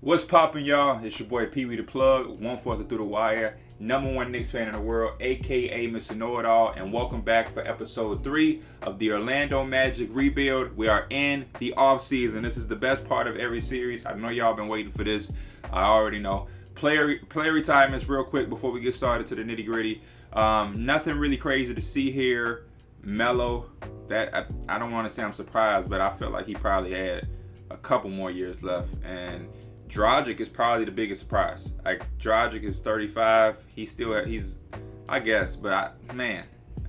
What's poppin', y'all? It's your boy Pee Wee the Plug, 1/4 through the wire, #1 Knicks fan in the world, aka Mr. Know-It-All, and welcome back for episode 3 of the Orlando Magic rebuild. We are in the offseason. This is the best part of every series. I know y'all been waiting for this. I already know. Player retirements real quick before we get started to the nitty gritty. Nothing really crazy to see here. Melo, that I don't want to say I'm surprised, but I feel like he probably had a couple more years left. And Dragic is probably the biggest surprise. Like, Dragic is 35. He's I guess, but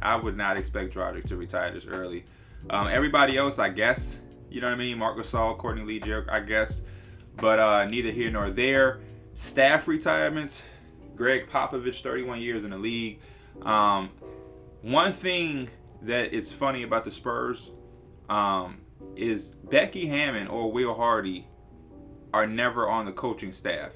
I would not expect Dragic to retire this early. Everybody else, I guess, you know what I mean? Marc Gasol, Courtney Lee, I guess, but neither here nor there. Staff retirements: Greg Popovich, 31 years in the league. One thing that is funny about the Spurs is Becky Hammon or Will Hardy are never on the coaching staff.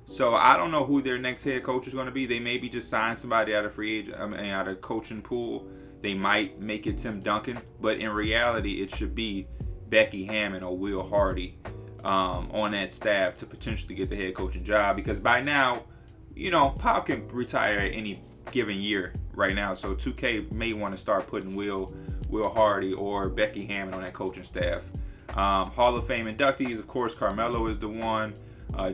So I don't know who their next head coach is going to be. They maybe just sign somebody out of out of coaching pool. They might make it Tim Duncan, but in reality, it should be Becky Hammon or Will Hardy on that staff to potentially get the head coaching job. Because by now, you know, Pop can retire at any given year right now. So 2K may want to start putting Will Hardy or Becky Hammon on that coaching staff. Hall of Fame inductees, of course, Carmelo is the one.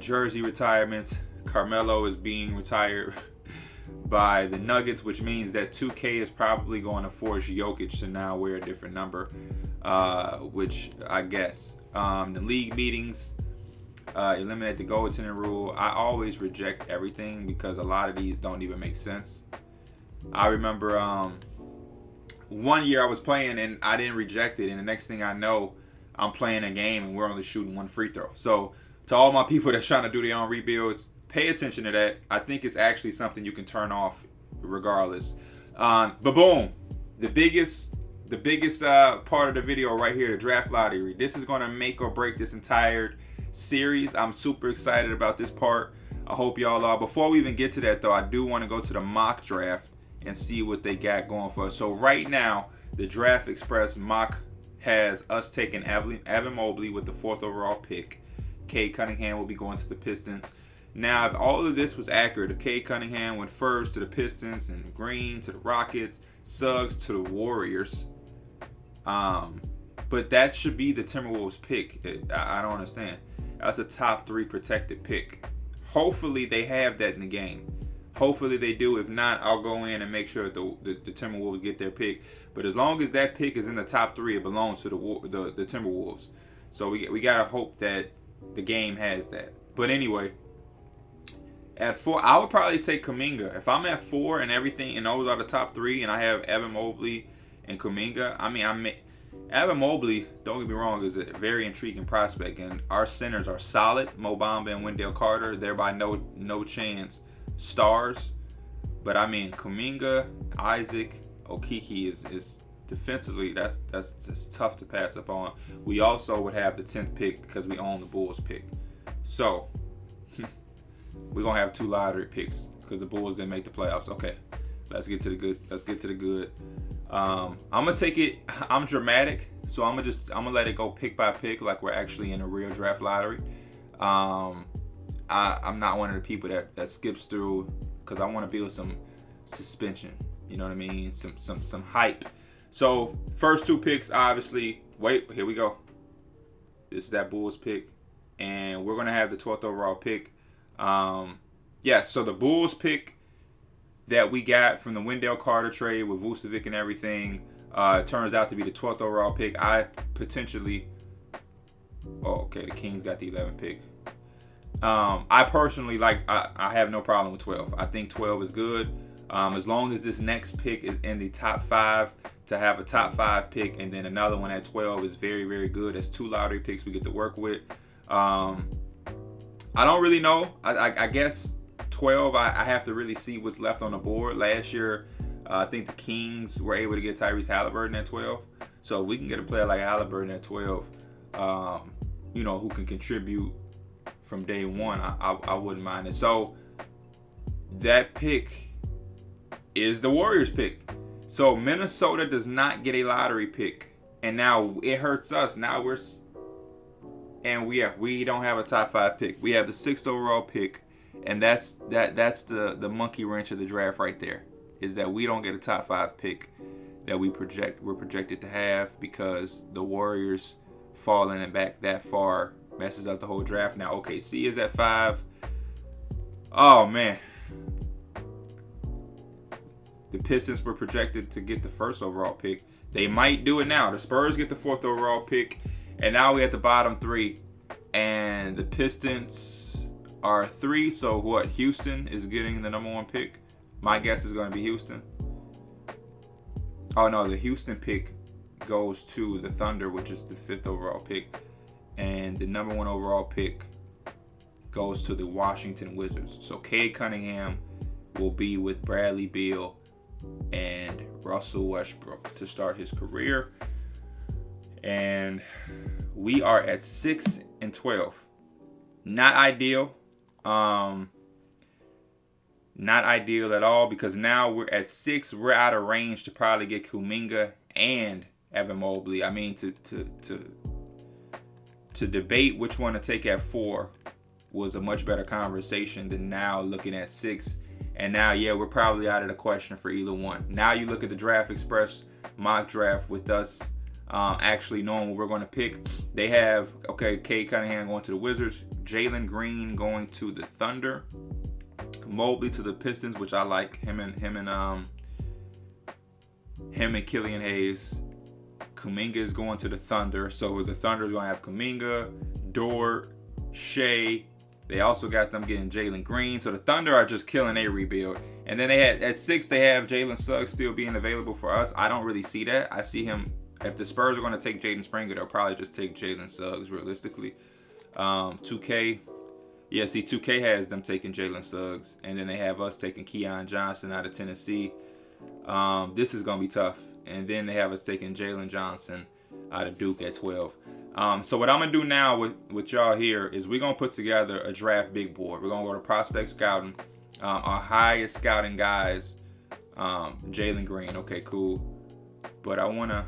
Jersey retirements: Carmelo is being retired by the Nuggets, which means that 2K is probably going to force Jokic to now wear a different number, which I guess. The league meetings, eliminate the goaltending rule. I always reject everything because a lot of these don't even make sense. I remember one year I was playing and I didn't reject it, and the next thing I know, I'm playing a game and we're only shooting one free throw. So to all my people that's trying to do their own rebuilds, pay attention to that. I think it's actually something you can turn off regardless. But boom, the biggest part of the video right here, the draft lottery. This is going to make or break this entire series. I'm super excited about this part. I hope y'all are. Before we even get to that though, I do want to go to the mock draft and see what they got going for us. So right now, the Draft Express mock has us taking Evan Mobley with the 4th overall pick. Cade Cunningham will be going to the Pistons. Now, if all of this was accurate, if Cade Cunningham went first to the Pistons and Green to the Rockets, Suggs to the Warriors, but that should be the Timberwolves pick. I don't understand. That's a top 3 protected pick. Hopefully they have that in the game. Hopefully they do. If not, I'll go in and make sure that the Timberwolves get their pick. But as long as that pick is in the top 3, it belongs to the Timberwolves. So we gotta hope that the game has that. But anyway, at 4, I would probably take Kuminga. If I'm at 4 and everything, and those are the top 3, and I have Evan Mobley and Kuminga, Evan Mobley, don't get me wrong, is a very intriguing prospect, and our centers are solid. Mo Bamba and Wendell Carter, they're by no chance stars. But Kuminga, Isaac, Okeke is defensively, that's tough to pass up on. We also would have the 10th pick because we own the Bulls pick. So we're gonna have 2 lottery picks because the Bulls didn't make the playoffs. Okay, let's get to the good. I'm gonna take it. I'm dramatic, so I'm gonna let it go pick by pick, like we're actually in a real draft lottery. I'm not one of the people that skips through because I want to build some suspension. You know what I mean? Some hype. So first 2 picks, obviously. Wait, here we go. This is that Bulls pick, and we're gonna have the 12th overall pick. So the Bulls pick that we got from the Wendell Carter trade with Vucevic and everything turns out to be the 12th overall pick. The Kings got the 11th pick. I personally I have no problem with 12. I think 12 is good. As long as this next pick is in the top 5, to have a top 5 pick and then another one at 12 is very, very good. That's 2 lottery picks we get to work with. I don't really know. I guess 12, I have to really see what's left on the board. Last year, I think the Kings were able to get Tyrese Halliburton at 12. So if we can get a player like Halliburton at 12, who can contribute from day one, I wouldn't mind it. So that pick is the Warriors pick. So Minnesota does not get a lottery pick, and now it hurts us. Now And we don't have a top 5 pick. We have the 6th overall pick, and that's the monkey wrench of the draft right there. Is that we don't get a top 5 pick that we're projected to have, because the Warriors falling it back that far messes up the whole draft. Now OKC is at 5. Oh man. The Pistons were projected to get the 1st overall pick. They might do it now. The Spurs get the 4th overall pick. And now we're at the bottom 3. And the Pistons are 3. So what? Houston is getting the number 1 pick. My guess is going to be Houston. Oh no, the Houston pick goes to the Thunder, which is the 5th overall pick. And the number 1 overall pick goes to the Washington Wizards. So Cade Cunningham will be with Bradley Beal and Russell Westbrook to start his career. And we are at 6 and 12. Not ideal. Not ideal at all, because now we're at 6. We're out of range to probably get Kuminga and Evan Mobley. I mean, to debate which one to take at 4 was a much better conversation than now looking at 6. And now, yeah, we're probably out of the question for either one. Now you look at the Draft Express mock draft with us actually knowing what we're going to pick. They have, Cade Cunningham going to the Wizards, Jalen Green going to the Thunder, Mobley to the Pistons, which I like. Him and Killian Hayes. Kuminga is going to the Thunder. So the Thunder is going to have Kuminga, Dort, Shea. They also got them getting Jalen Green. So the Thunder are just killing a rebuild. And then they had at 6, they have Jalen Suggs still being available for us. I don't really see that. I see him, if the Spurs are going to take Jaden Springer, they'll probably just take Jalen Suggs realistically. 2K. Yeah, see, 2K has them taking Jalen Suggs. And then they have us taking Keon Johnson out of Tennessee. This is going to be tough. And then they have us taking Jalen Johnson out of Duke at 12. So what I'm going to do now with y'all here is we're going to put together a draft big board. We're going to go to prospect scouting. Our highest scouting guys, Jalen Green. Okay, cool. But I'm going to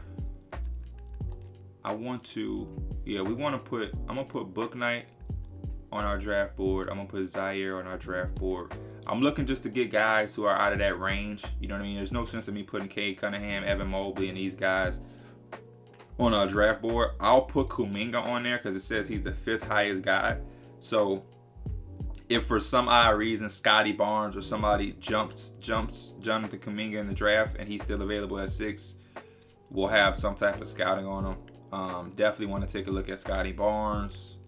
put Book Knight on our draft board. I'm going to put Zaire on our draft board. I'm looking just to get guys who are out of that range. You know what I mean? There's no sense in me putting Cade Cunningham, Evan Mobley, and these guys on our draft board. I'll put Kuminga on there because it says he's the 5th highest guy. So if for some odd reason Scotty Barnes or somebody jumps Jonathan Kuminga in the draft and he's still available at 6, we'll have some type of scouting on him. Definitely want to take a look at Scotty Barnes.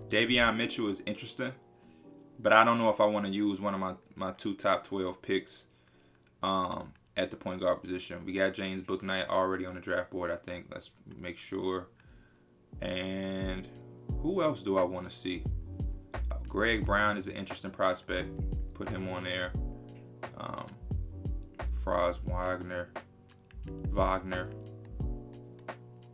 Davion Mitchell is interesting, but I don't know if I want to use one of my 2 top 12 picks at the point guard position. We got James Bouknight already on the draft board, I think. Let's make sure. And who else do I want to see? Greg Brown is an interesting prospect. Put him on there. Franz Wagner.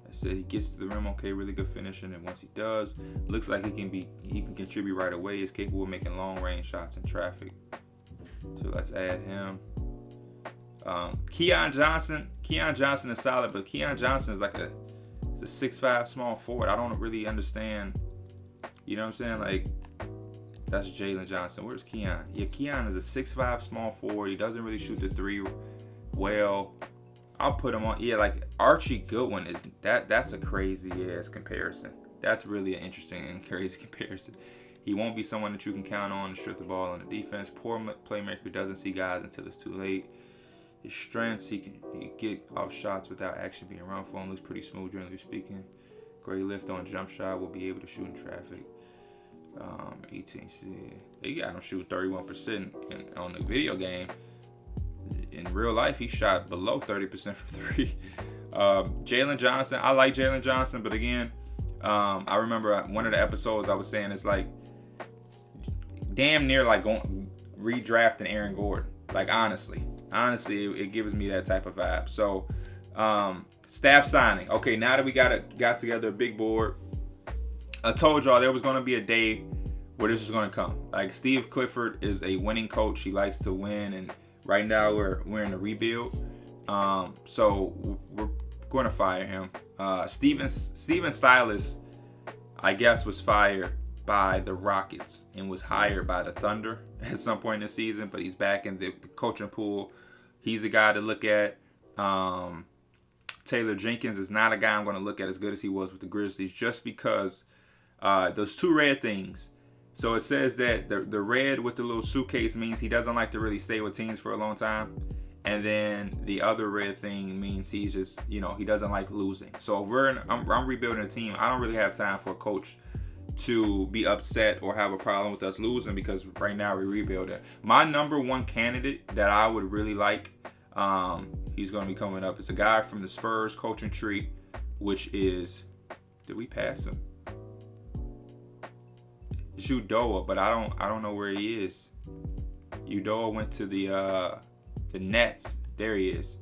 I said he gets to the rim, okay, really good finishing, and once he does, looks like he can contribute right away. He's capable of making long range shots in traffic. So let's add him. Keon Johnson is solid, but Keon Johnson is like a 6'5" small forward. I don't really understand. You know what I'm saying? Like, that's Jalen Johnson. Where's Keon? Yeah, Keon is a 6'5" small forward. He doesn't really shoot the 3 well. I'll put him on. Yeah, like Archie Goodwin is that's a crazy ass comparison. That's really an interesting and crazy comparison. He won't be someone that you can count on to strip the ball on the defense. Poor playmaker, doesn't see guys until it's too late. His strengths, he can get off shots without actually being run for him. Looks pretty smooth, generally speaking. Great lift on jump shot. Will be able to shoot in traffic. 18. He got him shooting 31% on the video game. In real life, he shot below 30% from 3. Jalen Johnson, I like Jalen Johnson, but again, I remember one of the episodes I was saying it's like damn near like redrafting Aaron Gordon. Like honestly, it gives me that type of vibe. So staff signing. Okay, now that we got together a big board, I told y'all there was going to be a day where this is going to come. Like Steve Clifford is a winning coach. He likes to win, and right now we're in a rebuild. So we're going to fire him. Steven Silas I guess was fired by the Rockets and was hired by the Thunder at some point in the season, but he's back in the coaching pool. He's a guy to look at. Taylor Jenkins is not a guy I'm going to look at as good as he was with the Grizzlies, just because those two red things. So it says that the red with the little suitcase means he doesn't like to really stay with teams for a long time. And then the other red thing means he's just, he doesn't like losing. So if I'm rebuilding a team, I don't really have time for a coach to be upset or have a problem with us losing, because right now we're rebuilding. My number one candidate that I would really like, he's going to be coming up. It's a guy from the Spurs coaching tree, which is, did we pass him? It's Udoka, but I don't know where he is. Udoka went to the Nets. There he is.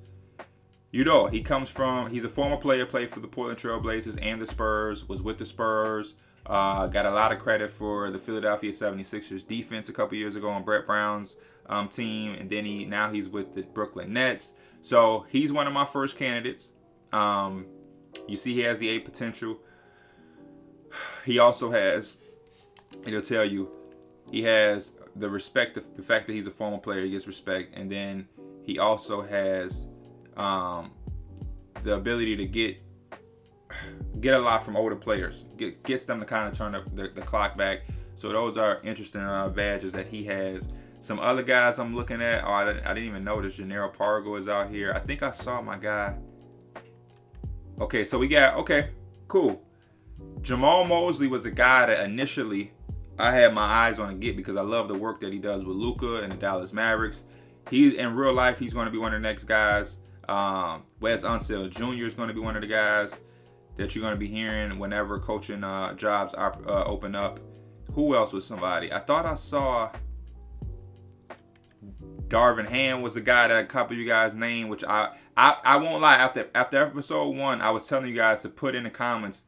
Udoka, he's a former player, played for the Portland Trail Blazers and the Spurs, was with the Spurs, got a lot of credit for the Philadelphia 76ers defense a couple years ago on Brett Brown's team, and then now he's with the Brooklyn Nets. So he's one of my first candidates. You see he has the A potential. He also has, it'll tell you, he has the respect, the fact that he's a former player, he gets respect, and then he also has the ability to get a lot from older players, gets them to kind of turn the clock back. So those are interesting badges that he has. Some other guys I'm looking at, I didn't even notice Jannero Pargo is out here. I think I saw my guy. Okay, so cool. Jamal Mosley was a guy that initially I had my eyes on to get, because I love the work that he does with Luka and the Dallas Mavericks. In real life, he's going to be one of the next guys. Wes Unseld Jr. is going to be one of the guys that you're going to be hearing whenever coaching jobs open up. Who else was somebody? I thought I saw Darvin Ham was a guy that a couple of you guys named, which I won't lie. After episode 1, I was telling you guys to put in the comments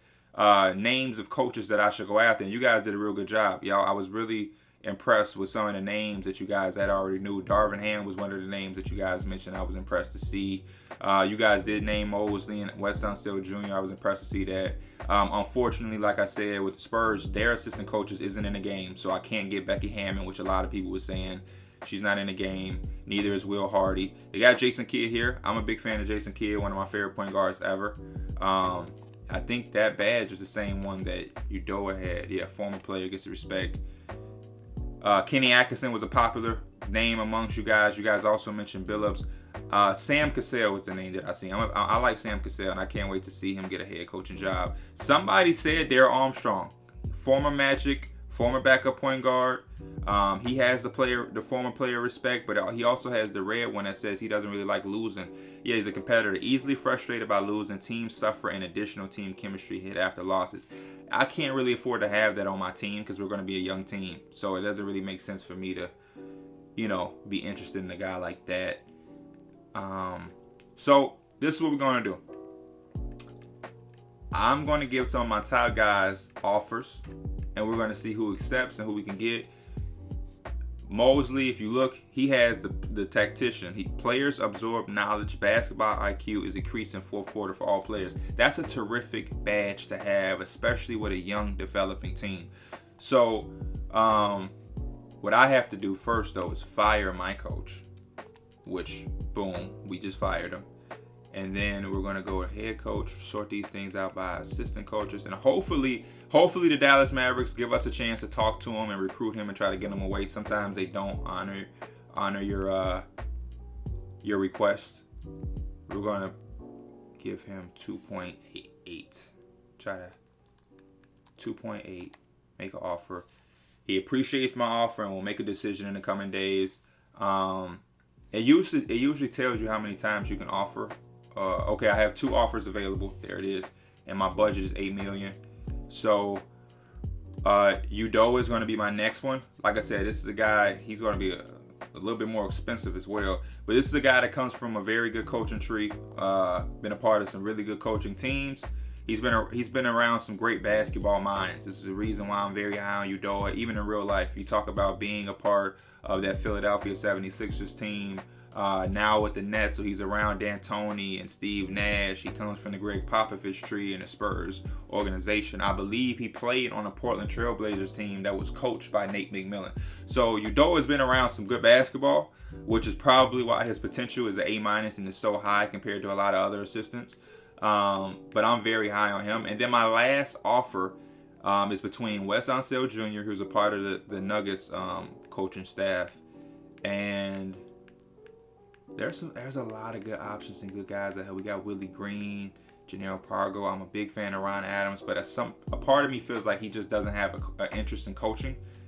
names of coaches that I should go after, and you guys did a real good job. Y'all, I was really impressed with some of the names that you guys had already knew. Darvin Ham was one of the names that you guys mentioned. I was impressed to see. You guys did name Mosley and Wes Unseld Jr. I was impressed to see that. Unfortunately, like I said, with the Spurs, their assistant coaches isn't in the game, so I can't get Becky Hammond, which a lot of people were saying. She's not in the game. Neither is Will Hardy. They got Jason Kidd here. I'm a big fan of Jason Kidd, one of my favorite point guards ever. I think that badge is the same one that Udoka had. Yeah, former player, gets the respect. Kenny Atkinson was a popular name amongst you guys. You guys also mentioned Billups. Sam Cassell was the name that I seen. I like Sam Cassell, and I can't wait to see him get a head coaching job. Somebody said Darrell Armstrong, former Magic, former backup point guard. He has the former player respect, but he also has the red one that says he doesn't really like losing. Yeah, he's a competitor, easily frustrated by losing. Teams suffer an additional team chemistry hit after losses. I can't really afford to have that on my team, because we're going to be a young team. So it doesn't really make sense for me to, be interested in a guy like that. So this is what we're going to do. I'm going to give some of my top guys offers, and we're going to see who accepts and who we can get. Mosley, if you look, he has the tactician. Players absorb knowledge. Basketball IQ is increased in fourth quarter for all players. That's a terrific badge to have, especially with a young developing team. So what I have to do first, though, is fire my coach, which, boom, we just fired him. And then we're going to go with head coach, sort these things out by assistant coaches. And hopefully the Dallas Mavericks give us a chance to talk to him and recruit him and try to get him away. Sometimes they don't honor your request. We're going to give him 2.88. Try to 2.8, make an offer. He appreciates my offer and will make a decision in the coming days. It usually tells you how many times you can offer. Okay, I have 2 offers available. There it is. And my budget is $8 million. So Udoka is going to be my next one. Like I said, this is a guy, he's going to be a little bit more expensive as well. But this is a guy that comes from a very good coaching tree. Been a part of some really good coaching teams. He's been around some great basketball minds. This is the reason why I'm very high on Udoka. Even in real life, you talk about being a part of that Philadelphia 76ers team. now with the Nets, so he's around D'Antoni and Steve Nash. He comes from the Greg Popovich tree and the Spurs organization. I believe he played on a Portland Trailblazers team that was coached by Nate McMillan. So Udoka has been around some good basketball, which is probably why his potential is an A- and is so high compared to a lot of other assistants. But I'm very high on him. And then my last offer is between Wes Unseld Jr., who's a part of the Nuggets coaching staff, and there's a lot of good options and good guys ahead. We got Willie Green, Janelle Pargo. I'm a big fan of Ron Adams, but a part of me feels like he just doesn't have an interest in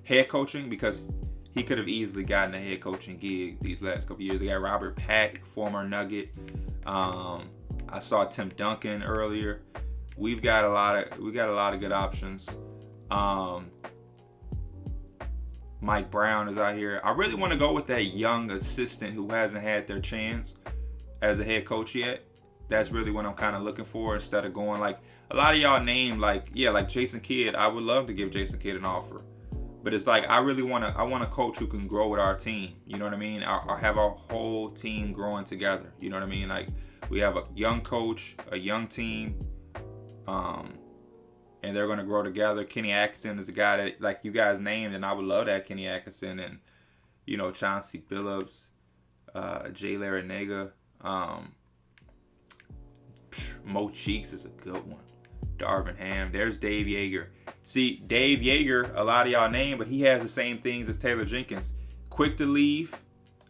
head coaching, because he could have easily gotten a head coaching gig these last couple years. They got Robert Pack, former Nugget. I saw Tim Duncan earlier. We got a lot of good options. Mike Brown is out here. I really want to go with that young assistant who hasn't had their chance as a head coach yet. That's really what I'm kind of looking for, instead of going like a lot of y'all name like Jason Kidd. I would love to give Jason Kidd an offer, but it's like I want a coach who can grow with our team. You know what I mean? Or have our whole team growing together. You know what I mean? Like we have a young coach, a young team, and they're going to grow together. Kenny Atkinson is a guy that, like you guys named, and I would love that Kenny Atkinson, and, you know, Chauncey Billups, Jay Larranaga, Mo Cheeks is a good one. Darvin Ham. There's Dave Yeager. See, Dave Yeager, a lot of y'all name, but he has the same things as Taylor Jenkins. Quick to leave,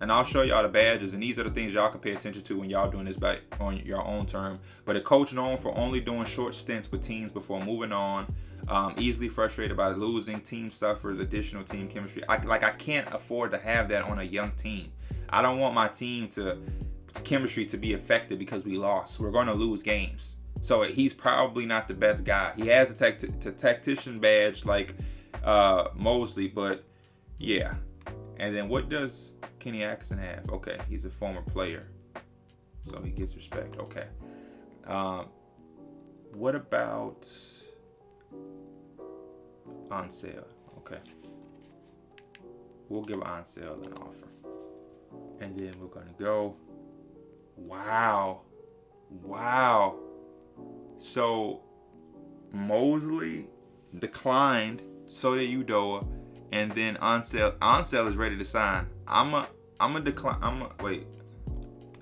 and I'll show y'all the badges, and these are the things y'all can pay attention to when y'all doing this on your own term. But a coach known for only doing short stints with teams before moving on, easily frustrated by losing, team suffers, additional team chemistry. I can't afford to have that on a young team. I don't want my team chemistry to be affected because we lost. We're going to lose games. So he's probably not the best guy. He has a tactician badge like Mosley, but yeah. And then what does Kenny Atkinson have? Okay, he's a former player, so he gets respect. Okay. What about Unseld? Okay. We'll give Unseld an offer. And then we're going to go. Wow. So Mosley declined, so did Udoka, and then Unseld is ready to sign. I'm a decline. Wait.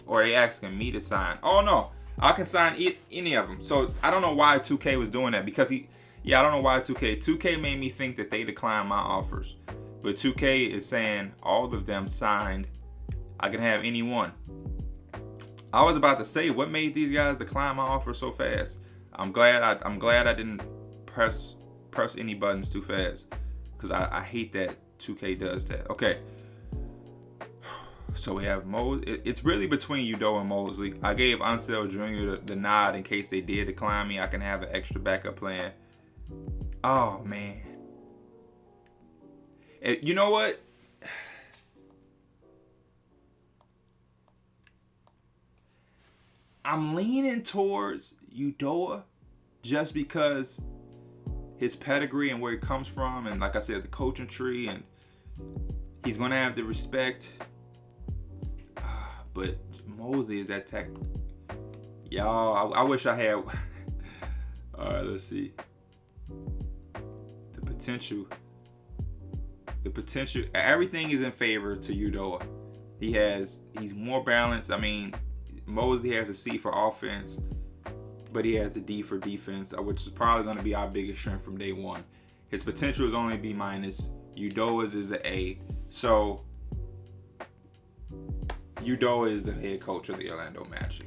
Or they asking me to sign. Oh no, I can sign any of them. So I don't know why 2K was doing that, because I don't know why 2K made me think that they declined my offers, but 2K is saying all of them signed. I can have any one. I was about to say, what made these guys decline my offer so fast? I'm glad I didn't press any buttons too fast, because I hate that 2K does that. Okay. So we have Mosley. It's really between Udoka and Mosley. I gave Unseld Jr. the nod in case they did decline me. I can have an extra backup plan. Oh, man. You know what? I'm leaning towards Udoka just because his pedigree and where he comes from, and like I said, the coaching tree, and he's going to have the respect. But Mosley is that tech. Y'all, I wish I had. All right, let's see. The potential. Everything is in favor to Udoka. He's more balanced. I mean, Mosley has a C for offense, but he has a D for defense, which is probably going to be our biggest strength from day one. His potential is only B-. Udoka's is an A. So Udoka is the head coach of the Orlando Magic.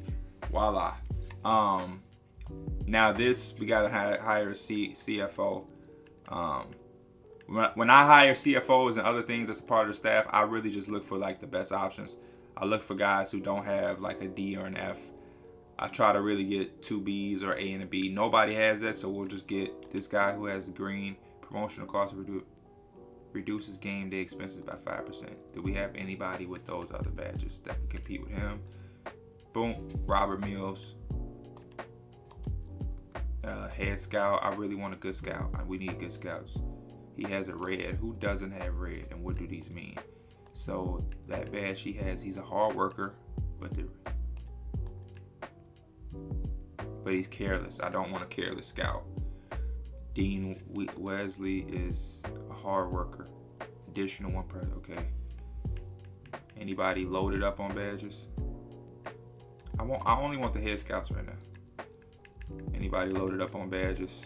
Voila. Now we gotta hire a CFO. When I hire CFOs and other things as a part of the staff, I really just look for like the best options. I look for guys who don't have like a D or an F. I try to really get 2 Bs or A and a B. Nobody has that, so we'll just get this guy who has green. Promotional cost reduces game day expenses by 5%. Do we have anybody with those other badges that can compete with him? Boom. Robert Mills. Head scout. I really want a good scout. We need good scouts. He has a red. Who doesn't have red? And what do these mean? So that badge he has, he's a hard worker, but he's careless. I don't want a careless scout. Dean Wesley is a hard worker. Additional 1 per. Okay. Anybody loaded up on badges? I only want the head scouts right now. Anybody loaded up on badges?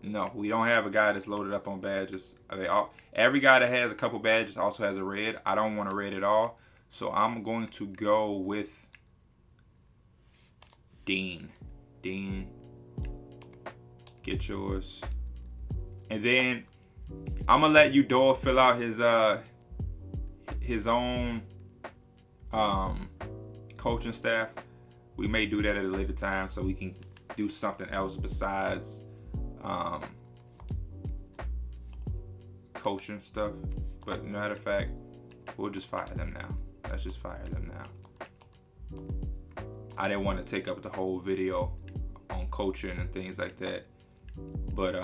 No, we don't have a guy that's loaded up on badges. Every guy that has a couple badges also has a red. I don't want a red at all. So I'm going to go with Dean. Dean, get yours. And then I'm going to let Udoka fill out his own coaching staff. We may do that at a later time so we can do something else besides coaching stuff. But matter of fact, we'll just fire them now. Let's just fire them now. I didn't want to take up the whole video on coaching and things like that. But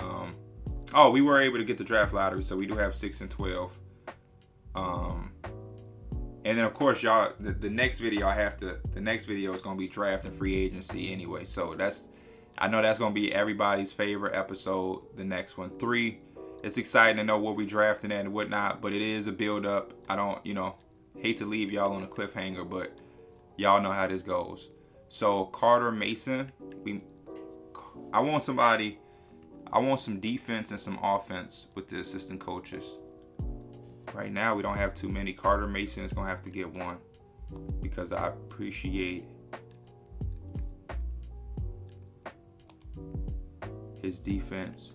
we were able to get the draft lottery, so we do have 6 and 12. And then of course, y'all, the next video the next video is gonna be draft and free agency anyway. So I know that's gonna be everybody's favorite episode. The next one, 3. It's exciting to know what we drafting at and whatnot, but it is a build up. I don't, hate to leave y'all on a cliffhanger, but y'all know how this goes. So Carter Mason, I want some defense and some offense with the assistant coaches. Right now we don't have too many. Carter Mason is gonna have to get one because I appreciate his defense.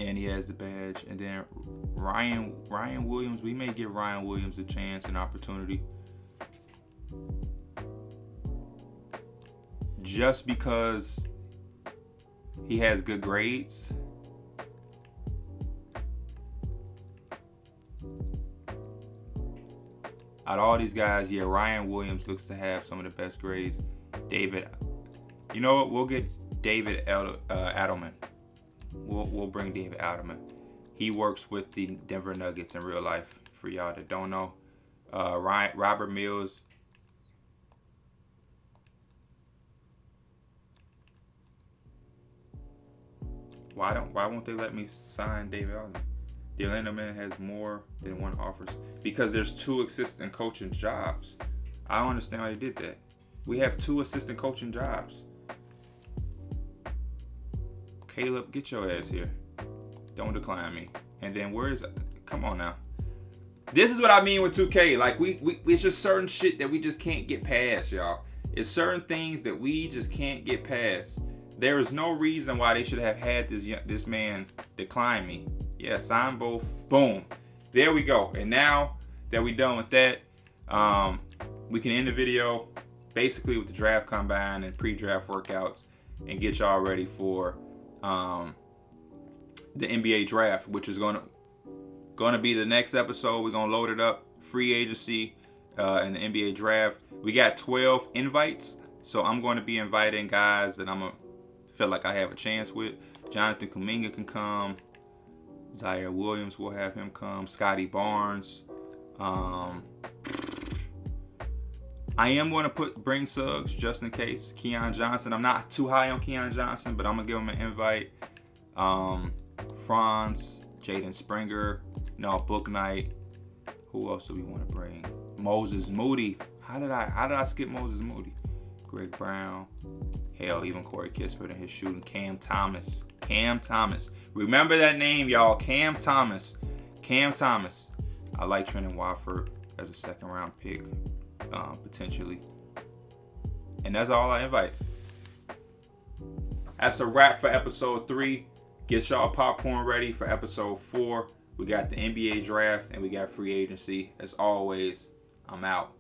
And he has the badge. And then Ryan Williams, we may give Ryan Williams a chance, an opportunity. Just because he has good grades. Out of all these guys, Ryan Williams looks to have some of the best grades. David, you know what? We'll get David Adelman. We'll bring David Adelman. He works with the Denver Nuggets in real life. For y'all that don't know, Robert Mills. Why won't they let me sign David Adelman? The Orlando Man has more than one offers because there's 2 assistant coaching jobs. I don't understand why they did that. We have 2 assistant coaching jobs. Caleb, get your ass here. Don't decline me. And then come on now. This is what I mean with 2K. Like it's just certain shit that we just can't get past, y'all. It's certain things that we just can't get past. There is no reason why they should have had this man decline me. Yeah, sign both. Boom. There we go. And now that we're done with that, we can end the video basically with the draft combine and pre-draft workouts and get y'all ready for the NBA draft, which is gonna be the next episode. We're gonna load it up, free agency and the NBA draft. We got 12 invites, so I'm going to be inviting guys that I'm gonna feel like I have a chance with. Jonathan Kuminga can come. Zaire Williams will have him come. Scotty Barnes. I am going to bring Suggs just in case. Keon Johnson. I'm not too high on Keon Johnson, but I'm going to give him an invite. Franz, Jaden Springer, Book Knight. Who else do we want to bring? Moses Moody. How did I skip Moses Moody? Greg Brown. Hell, even Corey Kispert and his shooting. Cam Thomas. Remember that name, y'all. Cam Thomas. I like Trenton Watford as a second round pick, potentially. And that's all our invites. That's a wrap for episode 3. Get y'all popcorn ready for episode 4. We got the NBA draft and we got free agency. As always, I'm out.